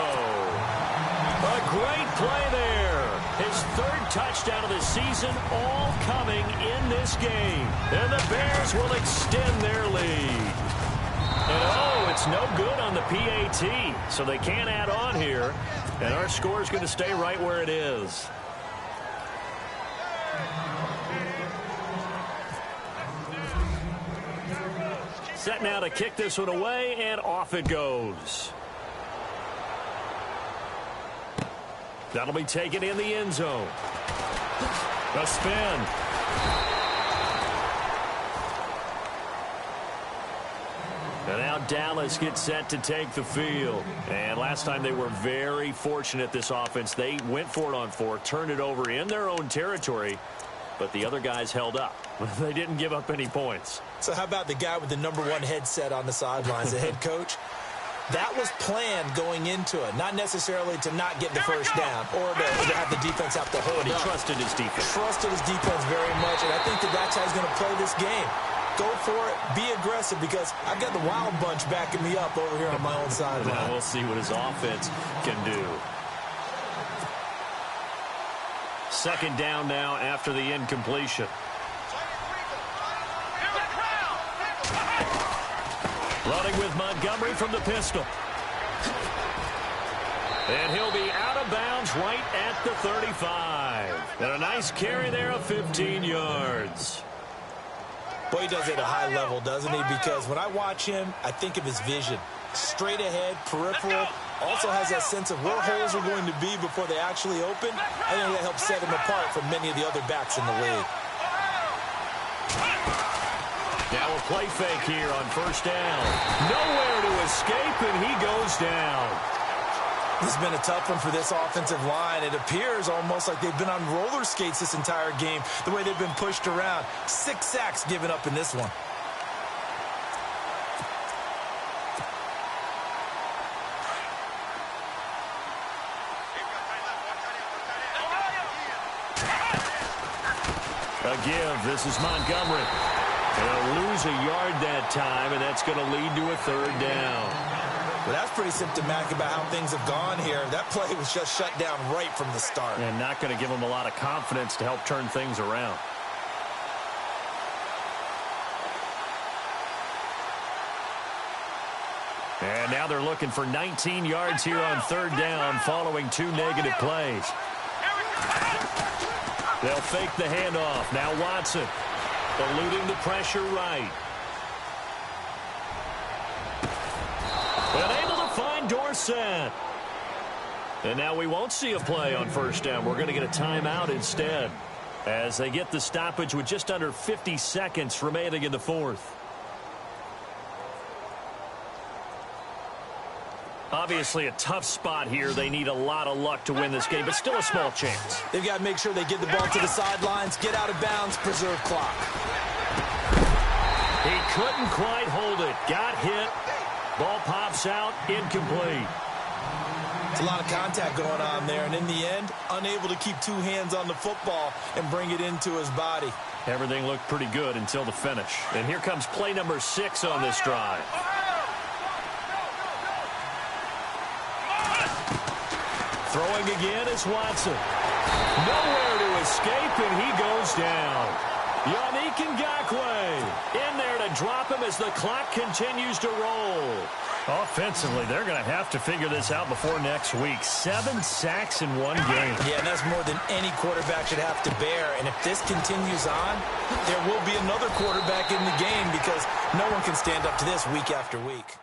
A great play there. His 3rd touchdown of the season, all coming in this game. And the Bears will extend their lead. And it's no good on the PAT, so they can't add on here. And our score is going to stay right where it is. Set now to kick this one away, and off it goes. That'll be taken in the end zone. A spin. And now Dallas gets set to take the field. And last time they were very fortunate, this offense. They went for it on 4th, turned it over in their own territory, but the other guys held up. They didn't give up any points. So how about the guy with the #1 headset on the sidelines, the head coach? That was planned going into it, not necessarily to not get the first down or to have the defense have to hold He up. trusted his defense. Trusted his defense very much, and I think that's how he's going to play this game. Go for it, be aggressive, because I've got the wild bunch backing me up over here on my own sideline. Now we'll see what his offense can do. Second down now after the incompletion. Running with Montgomery from the pistol. And he'll be out of bounds right at the 35. And a nice carry there of 15 yards. Boy, he does it at a high level, doesn't he? Because when I watch him, I think of his vision. Straight ahead, peripheral. Also has that sense of where holes are going to be before they actually open. I think that helps set him apart from many of the other backs in the league. Now a play fake here on first down. Nowhere to escape, and he goes down. This has been a tough one for this offensive line. It appears almost like they've been on roller skates this entire game, the way they've been pushed around. 6 sacks given up in this one. A give. This is Montgomery. They'll lose a yard that time, and that's going to lead to a third down. Well, that's pretty symptomatic about how things have gone here. That play was just shut down right from the start. And not going to give them a lot of confidence to help turn things around. And now they're looking for 19 yards here on third down following 2 negative plays. They'll fake the handoff. Now Watson eluding the pressure right. And able to find Dorsett. And now we won't see a play on first down. We're going to get a timeout instead as they get the stoppage with just under 50 seconds remaining in the fourth. Obviously a tough spot here. They need a lot of luck to win this game, but still a small chance. They've got to make sure they get the ball to the sidelines, get out of bounds, preserve clock. He couldn't quite hold it. Got hit. Ball pops out. Incomplete. It's a lot of contact going on there, and in the end, unable to keep 2 hands on the football and bring it into his body. Everything looked pretty good until the finish. And here comes play number 6 on this drive. Throwing again is Watson. Nowhere to escape, and he goes down. Yannick Ngakoue in there to drop him as the clock continues to roll. Offensively, they're going to have to figure this out before next week. 7 sacks in 1 game. Yeah, and that's more than any quarterback should have to bear. And if this continues on, there will be another quarterback in the game because no one can stand up to this week after week.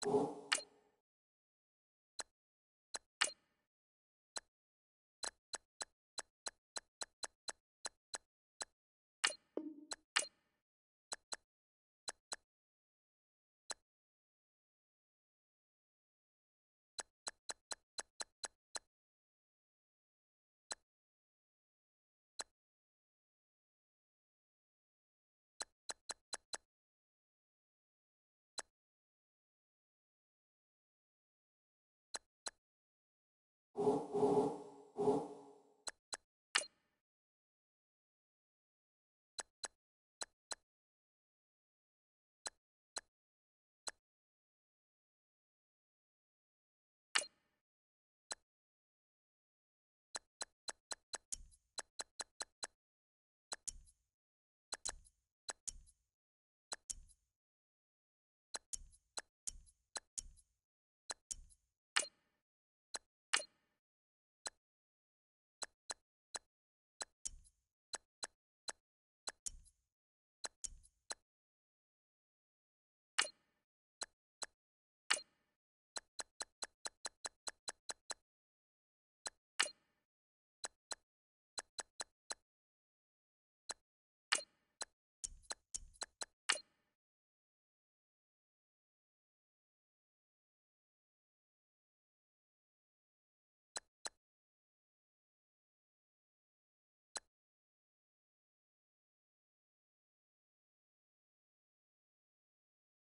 you.